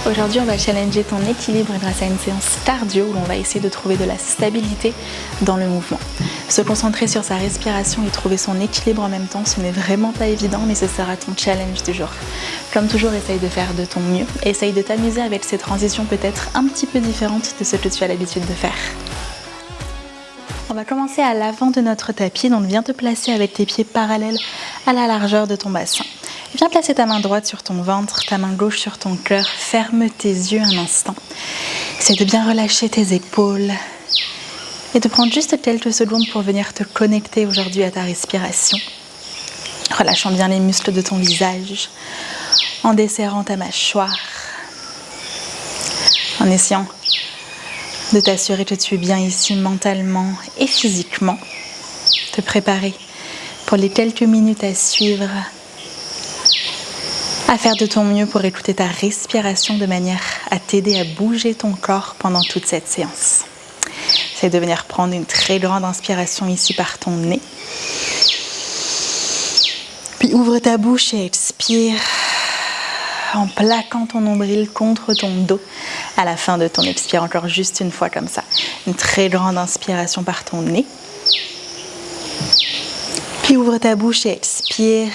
Aujourd'hui, on va challenger ton équilibre grâce à une séance cardio où on va essayer de trouver de la stabilité dans le mouvement. Se concentrer sur sa respiration et trouver son équilibre en même temps, ce n'est vraiment pas évident, mais ce sera ton challenge du jour. Comme toujours, essaye de faire de ton mieux. Essaye de t'amuser avec ces transitions peut-être un petit peu différentes de ce que tu as l'habitude de faire. On va commencer à l'avant de notre tapis, donc viens te placer avec tes pieds parallèles à la largeur de ton bassin. Viens placer ta main droite sur ton ventre, ta main gauche sur ton cœur. Ferme tes yeux un instant. Essaye de bien relâcher tes épaules et de prendre juste quelques secondes pour venir te connecter aujourd'hui à ta respiration. Relâchant bien les muscles de ton visage, en desserrant ta mâchoire, en essayant de t'assurer que tu es bien ici mentalement et physiquement. Te préparer pour les quelques minutes à suivre, à faire de ton mieux pour écouter ta respiration de manière à t'aider à bouger ton corps pendant toute cette séance. Essaye de venir prendre une très grande inspiration ici par ton nez. Puis ouvre ta bouche et expire en plaquant ton nombril contre ton dos à la fin de ton expire. Encore juste une fois comme ça. Une très grande inspiration par ton nez. Puis ouvre ta bouche et expire.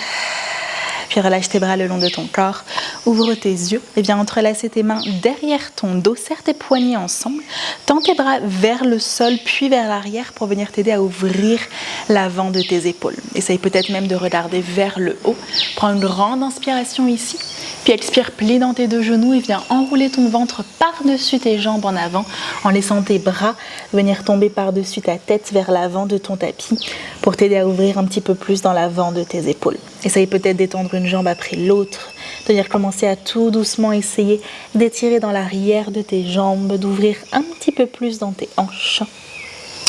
Puis relâche tes bras le long de ton corps, ouvre tes yeux et viens entrelacer tes mains derrière ton dos, serre tes poignets ensemble, tends tes bras vers le sol puis vers l'arrière pour venir t'aider à ouvrir l'avant de tes épaules. Essaye peut-être même de regarder vers le haut. Prends une grande inspiration ici, puis expire, plie dans tes deux genoux et viens enrouler ton ventre par-dessus tes jambes en avant en laissant tes bras venir tomber par-dessus ta tête vers l'avant de ton tapis pour t'aider à ouvrir un petit peu plus dans l'avant de tes épaules. Essaye peut-être d'étendre une jambe après l'autre, de venir commencer à tout doucement essayer d'étirer dans l'arrière de tes jambes, d'ouvrir un petit peu plus dans tes hanches.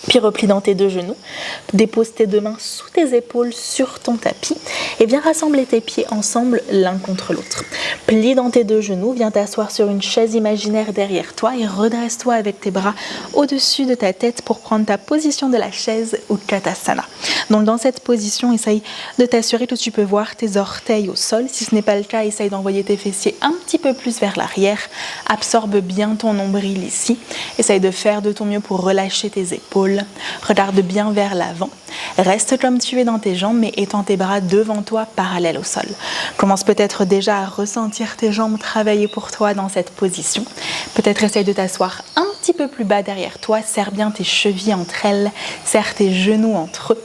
Puis replie dans tes deux genoux, dépose tes deux mains sous tes épaules sur ton tapis et viens rassembler tes pieds ensemble l'un contre l'autre. Plie dans tes deux genoux, viens t'asseoir sur une chaise imaginaire derrière toi et redresse-toi avec tes bras au-dessus de ta tête pour prendre ta position de la chaise ou Utkatasana. Donc dans cette position, essaye de t'assurer que tu peux voir tes orteils au sol. Si ce n'est pas le cas, essaye d'envoyer tes fessiers un petit peu plus vers l'arrière. Absorbe bien ton nombril ici. Essaye de faire de ton mieux pour relâcher tes épaules. Regarde bien vers l'avant. Reste comme tu es dans tes jambes, mais étends tes bras devant toi, parallèles au sol. Commence peut-être déjà à ressentir tes jambes travailler pour toi dans cette position. Peut-être essaye de t'asseoir un petit peu plus bas derrière toi. Serre bien tes chevilles entre elles. Serre tes genoux entre eux.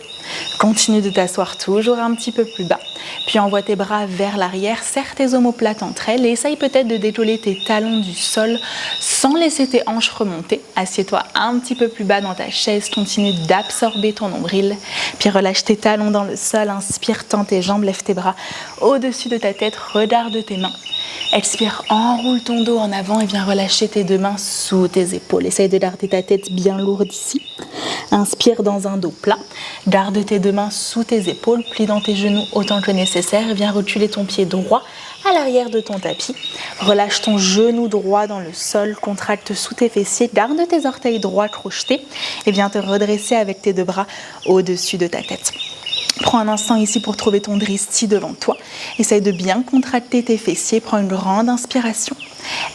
Continue de t'asseoir toujours un petit peu plus bas. Puis envoie tes bras vers l'arrière, serre tes omoplates entre elles et essaye peut-être de décoller tes talons du sol sans laisser tes hanches remonter. Assieds-toi un petit peu plus bas dans ta chaise, continue d'absorber ton nombril. Puis relâche tes talons dans le sol, inspire, tends tes jambes, lève tes bras au-dessus de ta tête, regarde tes mains. Expire, enroule ton dos en avant et viens relâcher tes deux mains sous tes épaules. Essaye de garder ta tête bien lourde ici. Inspire dans un dos plat. Garde tes deux mains sous tes épaules. Plie dans tes genoux autant que nécessaire. Viens reculer ton pied droit à l'arrière de ton tapis. Relâche ton genou droit dans le sol. Contracte sous tes fessiers. Garde tes orteils droits crochetés. Et viens te redresser avec tes deux bras au-dessus de ta tête. Prends un instant ici pour trouver ton dristi devant toi. Essaye de bien contracter tes fessiers. Prends une grande inspiration.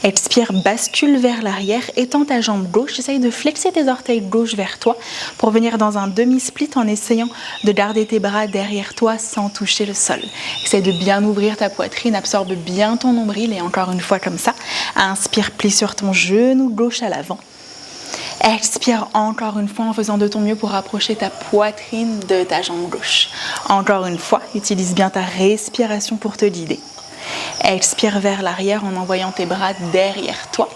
Expire, bascule vers l'arrière. Étends ta jambe gauche. Essaye de flexer tes orteils gauche vers toi pour venir dans un demi-split en essayant de garder tes bras derrière toi sans toucher le sol. Essaye de bien ouvrir ta poitrine. Absorbe bien ton nombril et encore une fois comme ça. Inspire, plie sur ton genou gauche à l'avant. Expire encore une fois en faisant de ton mieux pour rapprocher ta poitrine de ta jambe gauche. Encore une fois, utilise bien ta respiration pour te guider. Expire vers l'arrière en envoyant tes bras derrière toi.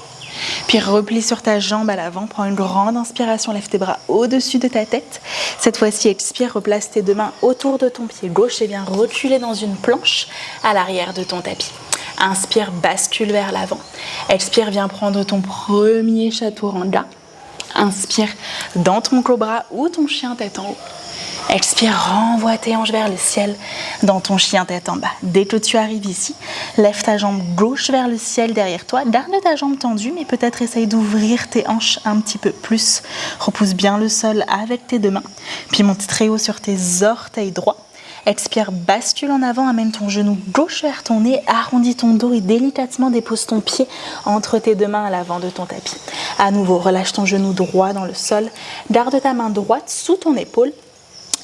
Puis replie sur ta jambe à l'avant. Prends une grande inspiration, lève tes bras au-dessus de ta tête. Cette fois-ci, expire, replace tes deux mains autour de ton pied gauche et viens reculer dans une planche à l'arrière de ton tapis. Inspire, bascule vers l'avant. Expire, viens prendre ton premier chaturanga. Inspire dans ton cobra ou ton chien tête en haut. Expire, renvoie tes hanches vers le ciel dans ton chien tête en bas. Dès que tu arrives ici, lève ta jambe gauche vers le ciel derrière toi. Garde ta jambe tendue, mais peut-être essaye d'ouvrir tes hanches un petit peu plus. Repousse bien le sol avec tes deux mains. Puis monte très haut sur tes orteils droits. Expire, bascule en avant, amène ton genou gauche vers ton nez, arrondis ton dos et délicatement dépose ton pied entre tes deux mains à l'avant de ton tapis. À nouveau, relâche ton genou droit dans le sol, garde ta main droite sous ton épaule.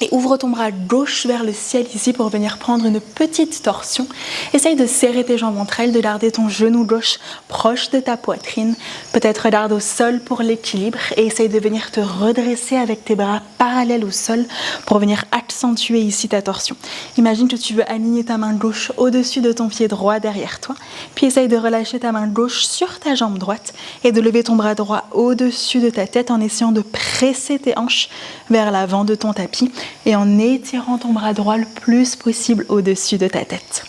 Et ouvre ton bras gauche vers le ciel ici pour venir prendre une petite torsion. Essaye de serrer tes jambes entre elles, de garder ton genou gauche proche de ta poitrine. Peut-être garde au sol pour l'équilibre et essaye de venir te redresser avec tes bras parallèles au sol pour venir accentuer ici ta torsion. Imagine que tu veux aligner ta main gauche au-dessus de ton pied droit derrière toi. Puis essaye de relâcher ta main gauche sur ta jambe droite et de lever ton bras droit au-dessus de ta tête en essayant de presser tes hanches vers l'avant de ton tapis et en étirant ton bras droit le plus possible au-dessus de ta tête.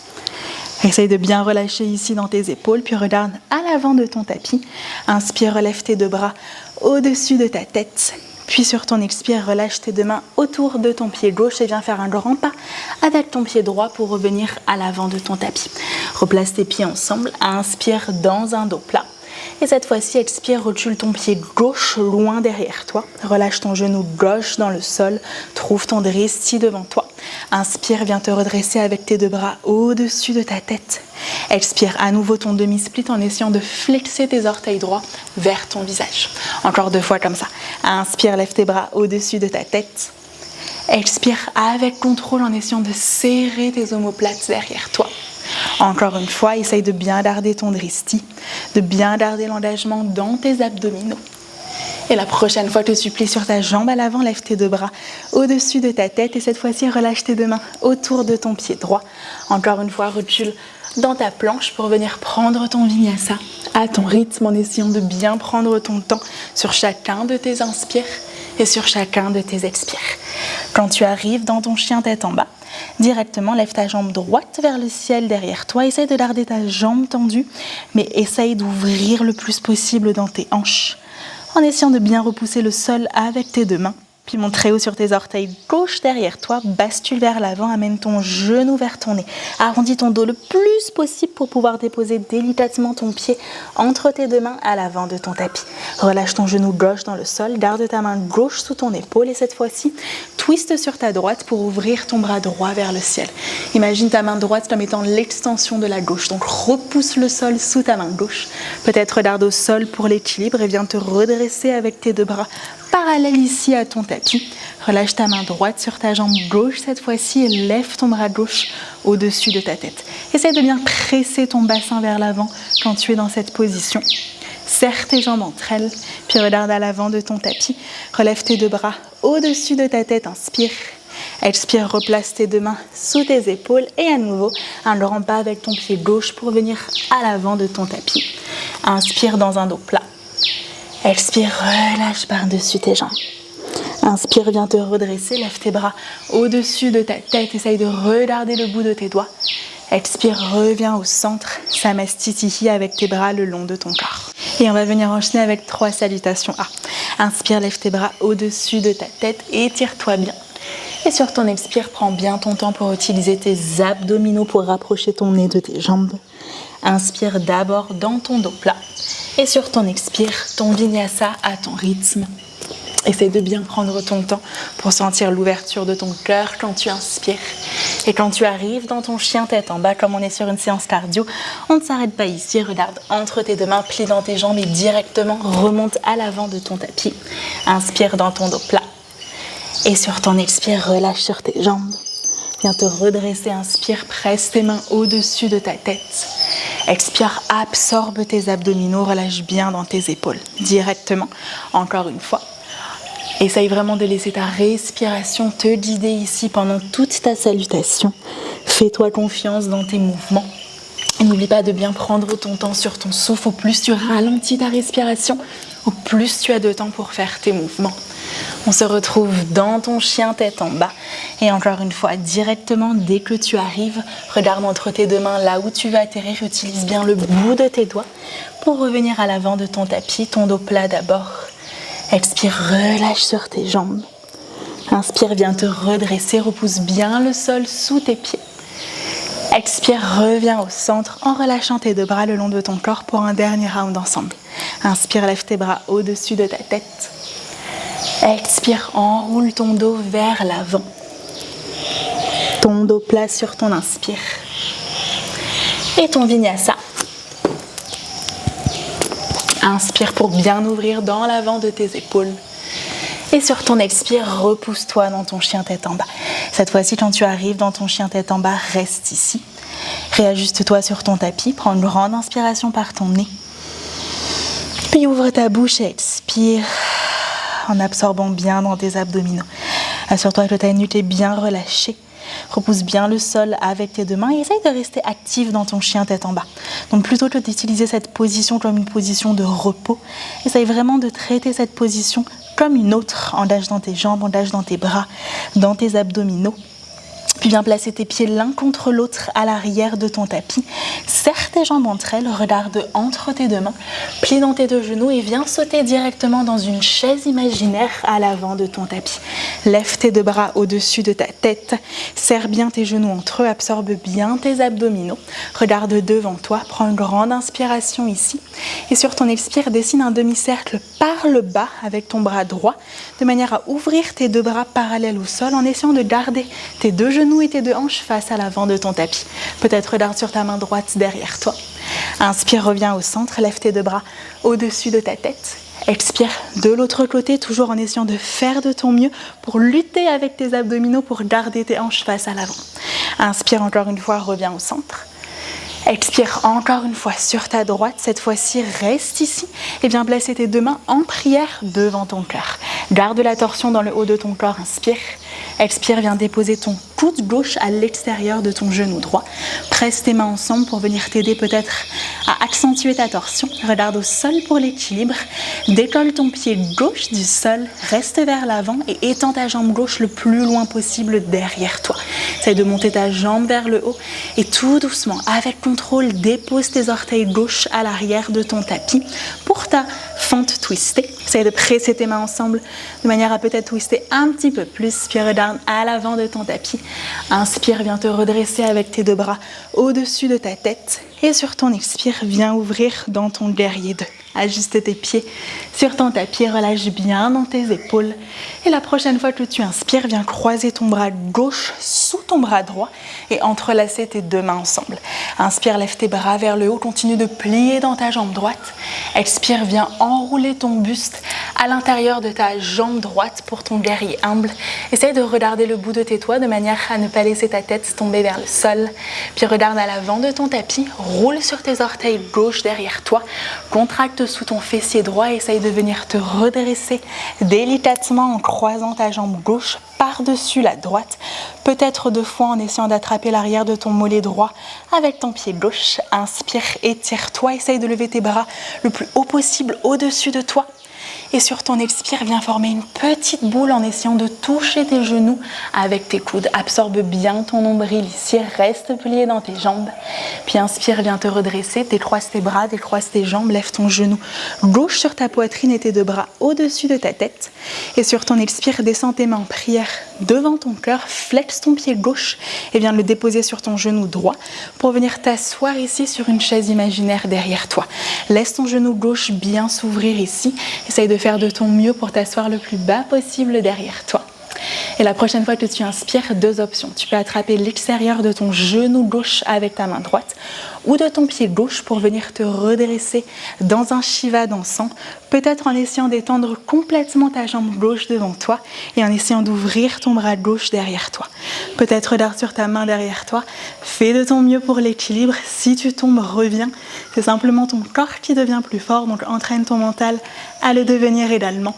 Essaye de bien relâcher ici dans tes épaules, puis regarde à l'avant de ton tapis. Inspire, relève tes deux bras au-dessus de ta tête. Puis sur ton expire, relâche tes deux mains autour de ton pied gauche et viens faire un grand pas avec ton pied droit pour revenir à l'avant de ton tapis. Replace tes pieds ensemble, inspire dans un dos plat. Et cette fois-ci, expire, recule ton pied gauche loin derrière toi. Relâche ton genou gauche dans le sol. Trouve ton dristi devant toi. Inspire, viens te redresser avec tes deux bras au-dessus de ta tête. Expire à nouveau ton demi-split en essayant de flexer tes orteils droits vers ton visage. Encore 2 fois comme ça. Inspire, lève tes bras au-dessus de ta tête. Expire avec contrôle en essayant de serrer tes omoplates derrière toi. Encore une fois, essaye de bien garder ton dristi, de bien garder l'engagement dans tes abdominaux. Et la prochaine fois, te supplie sur ta jambe à l'avant, lève tes deux bras au-dessus de ta tête et cette fois-ci, relâche tes deux mains autour de ton pied droit. Encore une fois, recule dans ta planche pour venir prendre ton vinyasa à ton rythme en essayant de bien prendre ton temps sur chacun de tes inspires et sur chacun de tes expires. Quand tu arrives dans ton chien tête en bas, directement lève ta jambe droite vers le ciel derrière toi. Essaye de garder ta jambe tendue, mais essaye d'ouvrir le plus possible dans tes hanches en essayant de bien repousser le sol avec tes deux mains. Puis monte très haut sur tes orteils gauche derrière toi, bascule vers l'avant, amène ton genou vers ton nez. Arrondis ton dos le plus possible pour pouvoir déposer délicatement ton pied entre tes deux mains à l'avant de ton tapis. Relâche ton genou gauche dans le sol, garde ta main gauche sous ton épaule et cette fois-ci, twiste sur ta droite pour ouvrir ton bras droit vers le ciel. Imagine ta main droite comme étant l'extension de la gauche, donc repousse le sol sous ta main gauche. Peut-être garde au sol pour l'équilibre et viens te redresser avec tes deux bras parallèle ici à ton tapis. Relâche ta main droite sur ta jambe gauche cette fois-ci et lève ton bras gauche au-dessus de ta tête. Essaye de bien presser ton bassin vers l'avant quand tu es dans cette position. Serre tes jambes entre elles, puis regarde à l'avant de ton tapis. Relève tes deux bras au-dessus de ta tête, inspire. Expire, replace tes deux mains sous tes épaules et à nouveau un grand pas avec ton pied gauche pour venir à l'avant de ton tapis. Inspire dans un dos plat. Expire, relâche par-dessus tes jambes. Inspire, viens te redresser, lève tes bras au-dessus de ta tête, essaye de regarder le bout de tes doigts. Expire, reviens au centre, Samastitihi avec tes bras le long de ton corps. Et on va venir enchaîner avec 3 salutations A. Inspire, lève tes bras au-dessus de ta tête, étire-toi bien. Et sur ton expire, prends bien ton temps pour utiliser tes abdominaux pour rapprocher ton nez de tes jambes. Inspire d'abord dans ton dos plat. Et sur ton expire, ton vinyasa à ton rythme. Essaye de bien prendre ton temps pour sentir l'ouverture de ton cœur quand tu inspires. Et quand tu arrives dans ton chien tête en bas, comme on est sur une séance cardio, on ne s'arrête pas ici. Regarde entre tes deux mains, plie dans tes jambes et directement remonte à l'avant de ton tapis. Inspire dans ton dos plat. Et sur ton expire, relâche sur tes jambes. Viens te redresser, inspire, presse tes mains au-dessus de ta tête. Expire, absorbe tes abdominaux, relâche bien dans tes épaules. Directement, encore une fois. Essaye vraiment de laisser ta respiration te guider ici pendant toute ta salutation. Fais-toi confiance dans tes mouvements. Et n'oublie pas de bien prendre ton temps sur ton souffle. Au plus tu ralentis ta respiration, au plus tu as de temps pour faire tes mouvements. On se retrouve dans ton chien tête en bas. Et encore une fois, directement, dès que tu arrives, regarde entre tes deux mains là où tu vas atterrir. Utilise bien le bout de tes doigts pour revenir à l'avant de ton tapis, ton dos plat d'abord. Expire, relâche sur tes jambes. Inspire, viens te redresser, repousse bien le sol sous tes pieds. Expire, reviens au centre en relâchant tes deux bras le long de ton corps pour un dernier round ensemble. Inspire, lève tes bras au-dessus de ta tête. Expire, enroule ton dos vers l'avant. Ton dos plat sur ton inspire. Et ton vinyasa. Inspire pour bien ouvrir dans l'avant de tes épaules. Et sur ton expire, repousse-toi dans ton chien tête en bas. Cette fois-ci, quand tu arrives dans ton chien tête en bas, reste ici. Réajuste-toi sur ton tapis. Prends une grande inspiration par ton nez. Puis ouvre ta bouche et expire en absorbant bien dans tes abdominaux. Assure-toi que ta nuque est bien relâchée. Repousse bien le sol avec tes deux mains et essaye de rester actif dans ton chien tête en bas. Donc plutôt que d'utiliser cette position comme une position de repos, essaye vraiment de traiter cette position comme une autre. Engage dans tes jambes, engage dans tes bras, dans tes abdominaux. Puis viens placer tes pieds l'un contre l'autre à l'arrière de ton tapis. Serre tes jambes entre elles, regarde entre tes deux mains, plie dans tes deux genoux et viens sauter directement dans une chaise imaginaire à l'avant de ton tapis. Lève tes deux bras au-dessus de ta tête, serre bien tes genoux entre eux, absorbe bien tes abdominaux. Regarde devant toi, prends une grande inspiration ici. Et sur ton expire, dessine un demi-cercle par le bas avec ton bras droit, de manière à ouvrir tes deux bras parallèles au sol en essayant de garder tes deux genoux et tes deux hanches face à l'avant de ton tapis. Peut-être regarde sur ta main droite derrière toi. Inspire, reviens au centre, lève tes deux bras au-dessus de ta tête. Expire de l'autre côté, toujours en essayant de faire de ton mieux pour lutter avec tes abdominaux, pour garder tes hanches face à l'avant. Inspire encore une fois, reviens au centre. Expire encore une fois sur ta droite. Cette fois-ci, reste ici et viens placer tes deux mains en prière devant ton cœur. Garde la torsion dans le haut de ton corps. Inspire. Expire, viens déposer ton coude gauche à l'extérieur de ton genou droit. Presse tes mains ensemble pour venir t'aider peut-être à accentuer ta torsion. Regarde au sol pour l'équilibre. Décolle ton pied gauche du sol. Reste vers l'avant et étends ta jambe gauche le plus loin possible derrière toi. Essaye de monter ta jambe vers le haut et tout doucement, avec contrôle, dépose tes orteils gauche à l'arrière de ton tapis pour ta fente twistée. Essaye de presser tes mains ensemble de manière à peut-être twister un petit peu plus. Puis regarde à l'avant de ton tapis. Inspire, viens te redresser avec tes deux bras au-dessus de ta tête. Et sur ton expire, viens ouvrir dans ton guerrier 2. Ajuste tes pieds sur ton tapis, relâche bien dans tes épaules. Et la prochaine fois que tu inspires, viens croiser ton bras gauche sous ton bras droit et entrelacer tes deux mains ensemble. Inspire, lève tes bras vers le haut, continue de plier dans ta jambe droite. Expire, viens enrouler ton buste à l'intérieur de ta jambe droite pour ton guerrier humble. Essaye de regarder le bout de tes doigts de manière à ne pas laisser ta tête tomber vers le sol. Puis regarde à l'avant de ton tapis, roule sur tes orteils gauche derrière toi, contracte sous ton fessier droit et essaye de venir te redresser délicatement en croisant ta jambe gauche par-dessus la droite, peut-être 2 fois en essayant d'attraper l'arrière de ton mollet droit avec ton pied gauche. Inspire, étire-toi, essaye de lever tes bras le plus haut possible au-dessus de toi. Et sur ton expire, viens former une petite boule en essayant de toucher tes genoux avec tes coudes. Absorbe bien ton nombril ici, reste plié dans tes jambes. Puis inspire, viens te redresser, décroise tes bras, décroise tes jambes, lève ton genou gauche sur ta poitrine et tes deux bras au-dessus de ta tête. Et sur ton expire, descends tes mains en prière devant ton cœur, flexe ton pied gauche et viens le déposer sur ton genou droit pour venir t'asseoir ici sur une chaise imaginaire derrière toi. Laisse ton genou gauche bien s'ouvrir ici. Essaye de faire de ton mieux pour t'asseoir le plus bas possible derrière toi. Et la prochaine fois que tu inspires, 2 options. Tu peux attraper l'extérieur de ton genou gauche avec ta main droite ou de ton pied gauche pour venir te redresser dans un Shiva dansant, peut-être en essayant d'étendre complètement ta jambe gauche devant toi et en essayant d'ouvrir ton bras gauche derrière toi. Peut-être regarde sur ta main derrière toi, fais de ton mieux pour l'équilibre. Si tu tombes, reviens. C'est simplement ton corps qui devient plus fort, donc entraîne ton mental à le devenir également.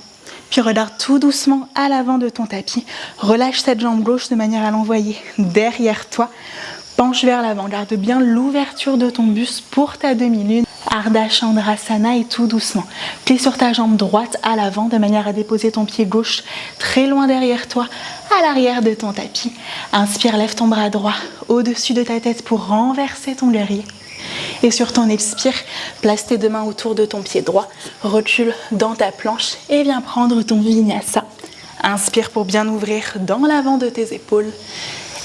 Puis regarde tout doucement à l'avant de ton tapis. Relâche cette jambe gauche de manière à l'envoyer derrière toi. Penche vers l'avant. Garde bien l'ouverture de ton buste pour ta demi-lune. Ardha Chandrasana et tout doucement. Plie sur ta jambe droite à l'avant de manière à déposer ton pied gauche très loin derrière toi, à l'arrière de ton tapis. Inspire, lève ton bras droit au-dessus de ta tête pour renverser ton guerrier. Et sur ton expire, place tes 2 mains autour de ton pied droit, recule dans ta planche et viens prendre ton vinyasa. Inspire pour bien ouvrir dans l'avant de tes épaules.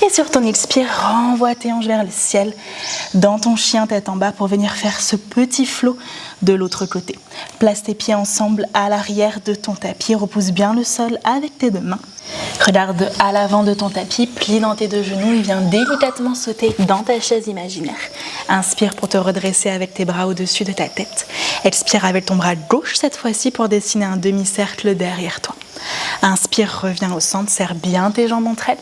Et sur ton expire, renvoie tes hanches vers le ciel, dans ton chien tête en bas pour venir faire ce petit flot de l'autre côté. Place tes pieds ensemble à l'arrière de ton tapis, repousse bien le sol avec tes deux mains. Regarde à l'avant de ton tapis, plie dans tes deux genoux et viens délicatement sauter dans ta chaise imaginaire. Inspire pour te redresser avec tes bras au-dessus de ta tête. Expire avec ton bras gauche cette fois-ci pour dessiner un demi-cercle derrière toi. Inspire, reviens au centre, serre bien tes jambes entre elles.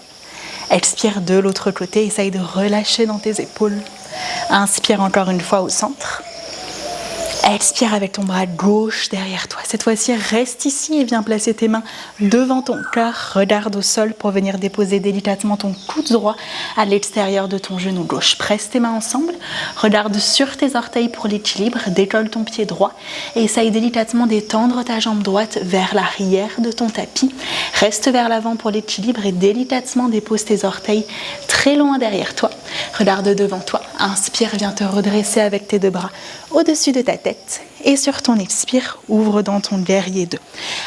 Expire de l'autre côté, essaye de relâcher dans tes épaules. Inspire encore une fois au centre. Expire avec ton bras gauche derrière toi. Cette fois-ci, reste ici et viens placer tes mains devant ton cœur. Regarde au sol pour venir déposer délicatement ton coude droit à l'extérieur de ton genou gauche. Presse tes mains ensemble. Regarde sur tes orteils pour l'équilibre. Décolle ton pied droit et essaye délicatement d'étendre ta jambe droite vers l'arrière de ton tapis. Reste vers l'avant pour l'équilibre et délicatement dépose tes orteils très loin derrière toi. Regarde devant toi. Inspire, viens te redresser avec tes deux bras au-dessus de ta tête. Et sur ton expire, ouvre dans ton guerrier 2.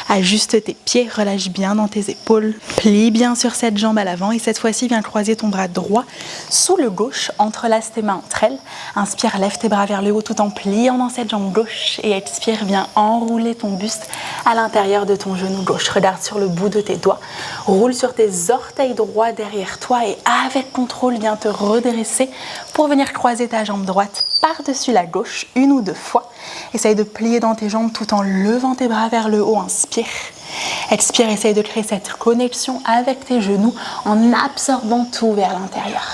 Ajuste tes pieds, relâche bien dans tes épaules. Plie bien sur cette jambe à l'avant et cette fois-ci, viens croiser ton bras droit sous le gauche. Entrelace tes mains entre elles. Inspire, lève tes bras vers le haut tout en pliant dans cette jambe gauche. Et expire, viens enrouler ton buste à l'intérieur de ton genou gauche. Regarde sur le bout de tes doigts. Roule sur tes orteils droits derrière toi et avec contrôle, viens te redresser pour venir croiser ta jambe droite par-dessus la gauche une ou deux fois. Essaye de plier dans tes jambes tout en levant tes bras vers le haut. Inspire. Expire, essaye de créer cette connexion avec tes genoux en absorbant tout vers l'intérieur.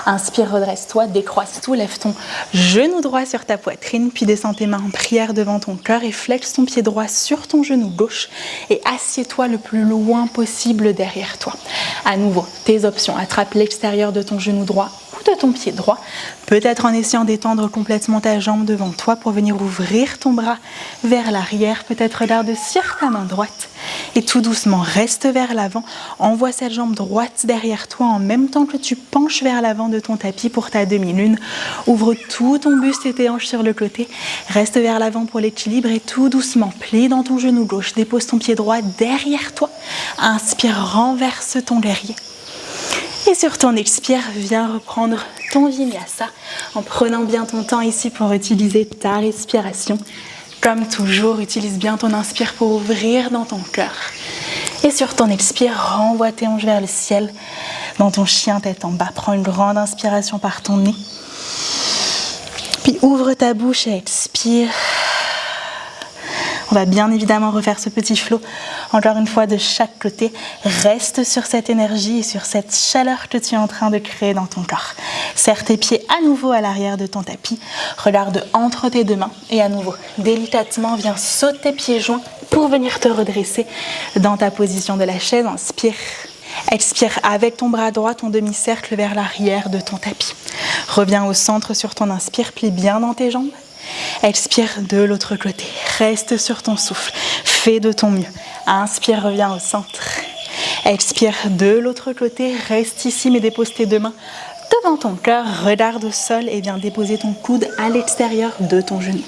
Inspire, redresse-toi, décroise tout, lève ton genou droit sur ta poitrine, puis descends tes mains en prière devant ton cœur et flexe ton pied droit sur ton genou gauche et assieds-toi le plus loin possible derrière toi. À nouveau, tes options, attrape l'extérieur de ton genou droit ou de ton pied droit, peut-être en essayant d'étendre complètement ta jambe devant toi pour venir ouvrir ton bras vers l'arrière, peut-être regarde sur ta main droite et tout doucement reste vers l'avant, envoie cette jambe droite derrière toi en même temps que tu penches vers l'avant de ton tapis pour ta demi-lune, ouvre tout ton buste et tes hanches sur le côté, reste vers l'avant pour l'équilibre et tout doucement plie dans ton genou gauche, dépose ton pied droit derrière toi, inspire, renverse ton guerrier. Et sur ton expire, viens reprendre ton vinyasa en prenant bien ton temps ici pour utiliser ta respiration. Comme toujours, utilise bien ton inspire pour ouvrir dans ton cœur. Et sur ton expire, renvoie tes hanches vers le ciel dans ton chien tête en bas. Prends une grande inspiration par ton nez. Puis ouvre ta bouche et expire. On va bien évidemment refaire ce petit flot, encore une fois de chaque côté. Reste sur cette énergie et sur cette chaleur que tu es en train de créer dans ton corps. Serre tes pieds à nouveau à l'arrière de ton tapis. Regarde entre tes deux mains et à nouveau, délicatement, viens sauter pieds joints pour venir te redresser dans ta position de la chaise. Inspire. Expire avec ton bras droit, ton demi-cercle vers l'arrière de ton tapis. Reviens au centre sur ton inspire, plie bien dans tes jambes. Expire de l'autre côté, reste sur ton souffle, fais de ton mieux. Inspire, reviens au centre. Expire de l'autre côté, reste ici mais dépose tes deux mains devant ton cœur, regarde au sol et viens déposer ton coude à l'extérieur de ton genou.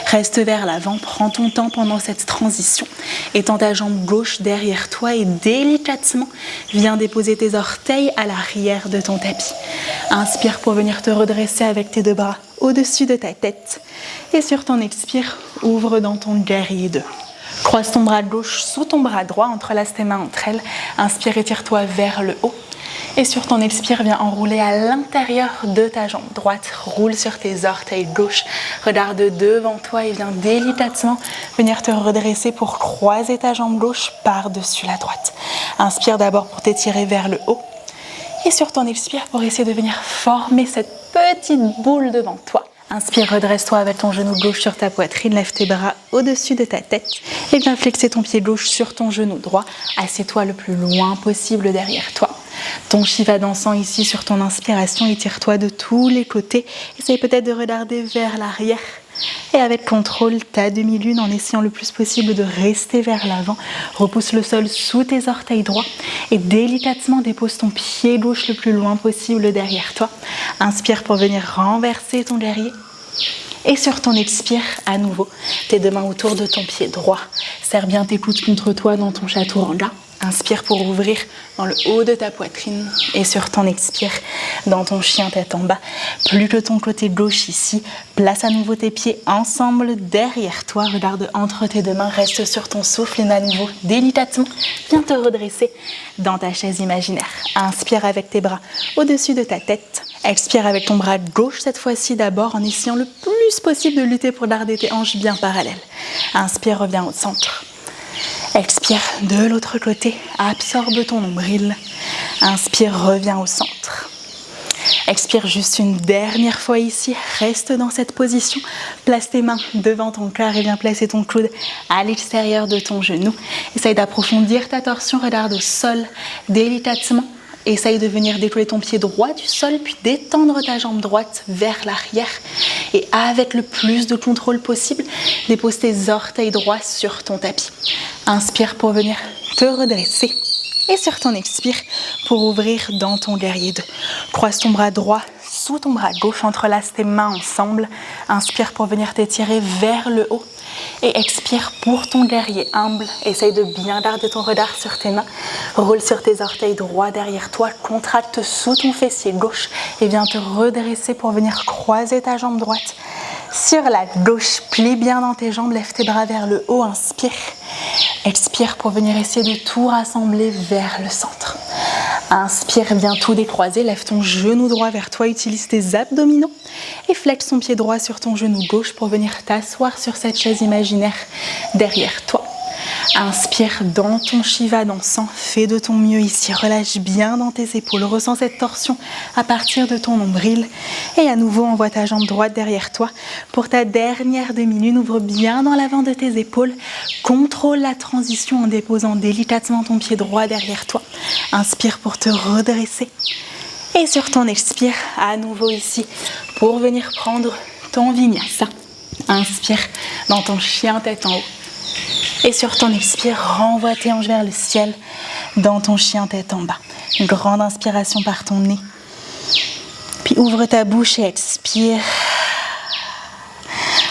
Reste vers l'avant, prends ton temps pendant cette transition. Étends ta jambe gauche derrière toi et délicatement, viens déposer tes orteils à l'arrière de ton tapis. Inspire pour venir te redresser avec tes deux bras au-dessus de ta tête. Et sur ton expire, ouvre dans ton guerrier 2. Croise ton bras gauche sous ton bras droit, entrelace tes mains entre elles. Inspire, étire-toi vers le haut. Et sur ton expire, viens enrouler à l'intérieur de ta jambe droite. Roule sur tes orteils gauche. Regarde devant toi et viens délicatement venir te redresser pour croiser ta jambe gauche par-dessus la droite. Inspire d'abord pour t'étirer vers le haut. Et sur ton expire pour essayer de venir former cette petite boule devant toi. Inspire, redresse-toi avec ton genou gauche sur ta poitrine, lève tes bras au-dessus de ta tête et viens flexer ton pied gauche sur ton genou droit. Assieds-toi le plus loin possible derrière toi. Ton Shiva dansant ici sur ton inspiration, étire-toi de tous les côtés. Essaye peut-être de regarder vers l'arrière. Et avec contrôle, ta demi-lune en essayant le plus possible de rester vers l'avant. Repousse le sol sous tes orteils droits et délicatement dépose ton pied gauche le plus loin possible derrière toi. Inspire pour venir renverser ton guerrier. Et sur ton expire, à nouveau, tes deux mains autour de ton pied droit. Serre bien tes coudes contre toi dans ton chaturanga. Inspire pour ouvrir dans le haut de ta poitrine et sur ton expire, dans ton chien tête en bas, plus que ton côté gauche ici, place à nouveau tes pieds ensemble derrière toi, regarde entre tes deux mains, reste sur ton souffle et à nouveau délicatement, viens te redresser dans ta chaise imaginaire. Inspire avec tes bras au-dessus de ta tête, expire avec ton bras gauche cette fois-ci d'abord en essayant le plus possible de lutter pour garder tes hanches bien parallèles. Inspire, reviens au centre. Expire de l'autre côté, absorbe ton nombril. Inspire, reviens au centre. Expire juste une dernière fois ici, reste dans cette position. Place tes mains devant ton cœur et viens placer ton coude à l'extérieur de ton genou. Essaye d'approfondir ta torsion, regarde au sol délicatement. Essaye de venir décoller ton pied droit du sol, puis d'étendre ta jambe droite vers l'arrière. Et avec le plus de contrôle possible, dépose tes orteils droits sur ton tapis. Inspire pour venir te redresser. Et sur ton expire, pour ouvrir dans ton guerrier 2. Croise ton bras droit sous ton bras gauche, entrelace tes mains ensemble. Inspire pour venir t'étirer vers le haut. Et expire pour ton guerrier humble. Essaye de bien garder ton regard sur tes mains. Roule sur tes orteils droits derrière toi. Contracte sous ton fessier gauche. Et viens te redresser pour venir croiser ta jambe droite. Sur la gauche, plie bien dans tes jambes. Lève tes bras vers le haut. Inspire. Expire pour venir essayer de tout rassembler vers le centre. Inspire, viens tout décroiser. Lève ton genou droit vers toi. Utilise tes abdominaux. Et flexe ton pied droit sur ton genou gauche pour venir t'asseoir sur cette chaise imaginaire derrière toi. Inspire dans ton Shiva dansant. Fais de ton mieux ici. Relâche bien dans tes épaules. Ressens cette torsion à partir de ton nombril. Et à nouveau, envoie ta jambe droite derrière toi. Pour ta dernière demi-lune, ouvre bien dans l'avant de tes épaules. Contrôle la transition en déposant délicatement ton pied droit derrière toi. Inspire pour te redresser. Et sur ton expire, à nouveau ici, pour venir prendre ton vinyasa. Inspire dans ton chien tête en haut. Et sur ton expire, renvoie tes hanches vers le ciel dans ton chien tête en bas. Une grande inspiration par ton nez. Puis ouvre ta bouche et expire.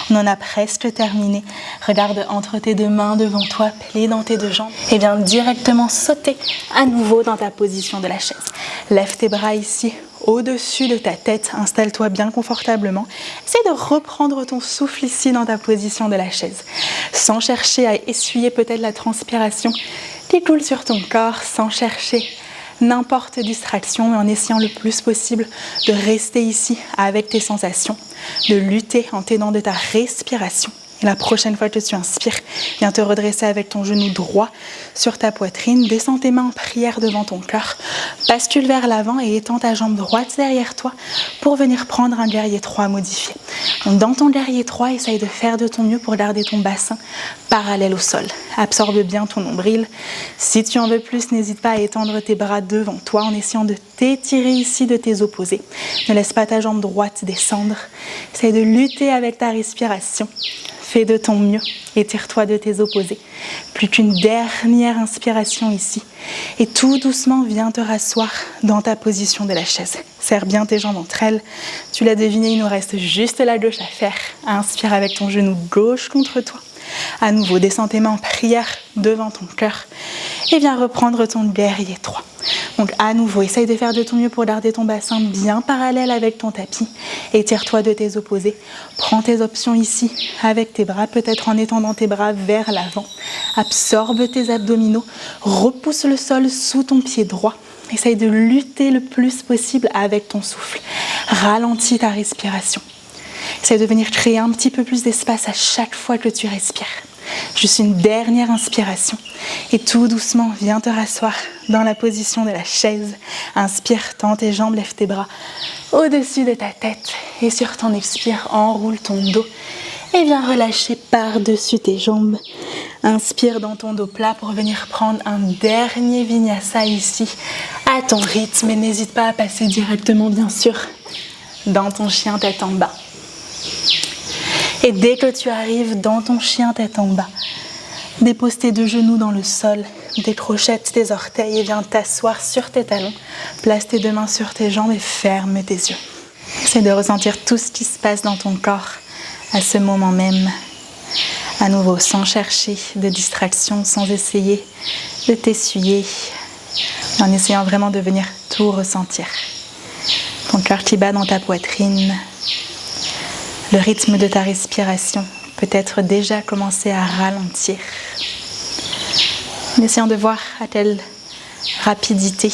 On en a presque terminé. Regarde entre tes deux mains devant toi, plie dans tes deux jambes et viens directement sauter à nouveau dans ta position de la chaise. Lève tes bras ici au-dessus de ta tête, installe-toi bien confortablement. Essaye de reprendre ton souffle ici dans ta position de la chaise, sans chercher à essuyer peut-être la transpiration qui coule sur ton corps, sans chercher n'importe distraction, mais en essayant le plus possible de rester ici avec tes sensations, de lutter en t'aidant de ta respiration. Et la prochaine fois que tu inspires, viens te redresser avec ton genou droit sur ta poitrine. Descends tes mains en prière devant ton cœur. Bascule vers l'avant et étends ta jambe droite derrière toi pour venir prendre un guerrier 3 modifié. Donc dans ton guerrier 3, essaye de faire de ton mieux pour garder ton bassin parallèle au sol. Absorbe bien ton nombril. Si tu en veux plus, n'hésite pas à étendre tes bras devant toi en essayant de t'étirer ici de tes opposés. Ne laisse pas ta jambe droite descendre. Essaye de lutter avec ta respiration. Fais de ton mieux, étire-toi de tes opposés. Plus qu'une dernière inspiration ici. Et tout doucement, viens te rasseoir dans ta position de la chaise. Serre bien tes jambes entre elles. Tu l'as deviné, il nous reste juste la gauche à faire. Inspire avec ton genou gauche contre toi. À nouveau, descends tes mains en prière devant ton cœur. Et viens reprendre ton guerrier 3. Donc à nouveau, essaye de faire de ton mieux pour garder ton bassin bien parallèle avec ton tapis. Étire-toi de tes opposés. Prends tes options ici avec tes bras, peut-être en étendant tes bras vers l'avant. Absorbe tes abdominaux. Repousse le sol sous ton pied droit. Essaye de lutter le plus possible avec ton souffle. Ralentis ta respiration. Essaye de venir créer un petit peu plus d'espace à chaque fois que tu respires. Juste une dernière inspiration. Et tout doucement, viens te rasseoir dans la position de la chaise. Inspire, tends tes jambes, lève tes bras au-dessus de ta tête. Et sur ton expire, enroule ton dos. Et viens relâcher par-dessus tes jambes. Inspire dans ton dos plat pour venir prendre un dernier vinyasa ici, à ton rythme. Et n'hésite pas à passer directement, bien sûr, dans ton chien tête en bas. Et dès que tu arrives dans ton chien tête en bas, dépose tes deux genoux dans le sol, décrochette tes orteils et viens t'asseoir sur tes talons. Place tes deux mains sur tes jambes et ferme tes yeux. Essaie de ressentir tout ce qui se passe dans ton corps à ce moment même. À nouveau, sans chercher de distraction, sans essayer de t'essuyer, en essayant vraiment de venir tout ressentir. Ton cœur qui bat dans ta poitrine, le rythme de ta respiration peut-être déjà commencé à ralentir. En essayant de voir à quelle rapidité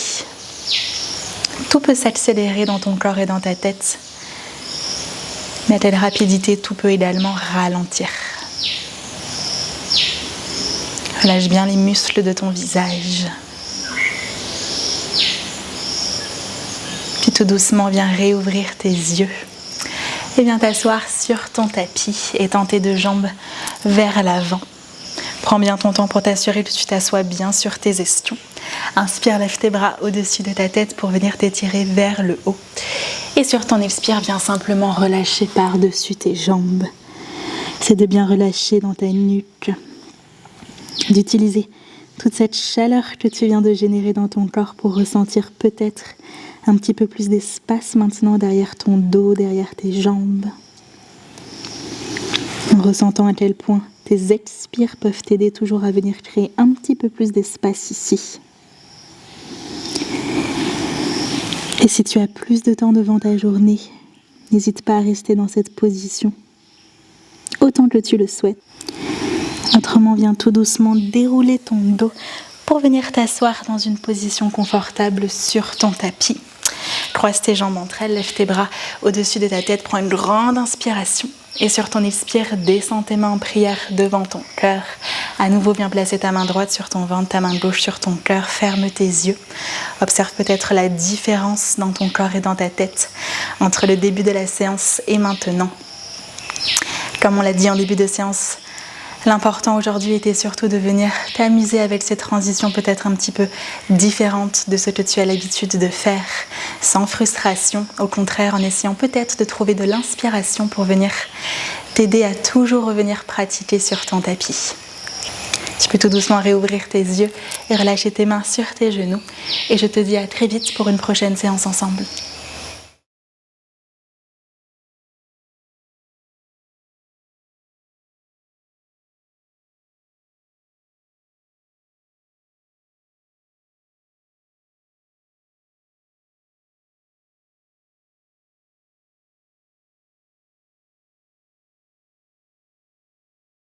tout peut s'accélérer dans ton corps et dans ta tête, mais à telle rapidité tout peut également ralentir. Relâche bien les muscles de ton visage. Puis tout doucement, viens réouvrir tes yeux. Et viens t'asseoir sur ton tapis et tends tes deux jambes vers l'avant. Prends bien ton temps pour t'assurer que tu t'assois bien sur tes ischions. Inspire, lève tes bras au-dessus de ta tête pour venir t'étirer vers le haut. Et sur ton expire, viens simplement relâcher par-dessus tes jambes. C'est de bien relâcher dans ta nuque. D'utiliser toute cette chaleur que tu viens de générer dans ton corps pour ressentir peut-être un petit peu plus d'espace maintenant derrière ton dos, derrière tes jambes. En ressentant à quel point tes expires peuvent t'aider toujours à venir créer un petit peu plus d'espace ici. Et si tu as plus de temps devant ta journée, n'hésite pas à rester dans cette position, autant que tu le souhaites. Autrement, viens tout doucement dérouler ton dos pour venir t'asseoir dans une position confortable sur ton tapis. Croise tes jambes entre elles, lève tes bras au-dessus de ta tête, prends une grande inspiration. Et sur ton expire, descends tes mains en prière devant ton cœur. À nouveau, viens placer ta main droite sur ton ventre, ta main gauche sur ton cœur. Ferme tes yeux. Observe peut-être la différence dans ton corps et dans ta tête entre le début de la séance et maintenant. Comme on l'a dit en début de séance, l'important aujourd'hui était surtout de venir t'amuser avec ces transitions peut-être un petit peu différentes de ce que tu as l'habitude de faire, sans frustration, au contraire en essayant peut-être de trouver de l'inspiration pour venir t'aider à toujours revenir pratiquer sur ton tapis. Tu peux tout doucement réouvrir tes yeux et relâcher tes mains sur tes genoux et je te dis à très vite pour une prochaine séance ensemble.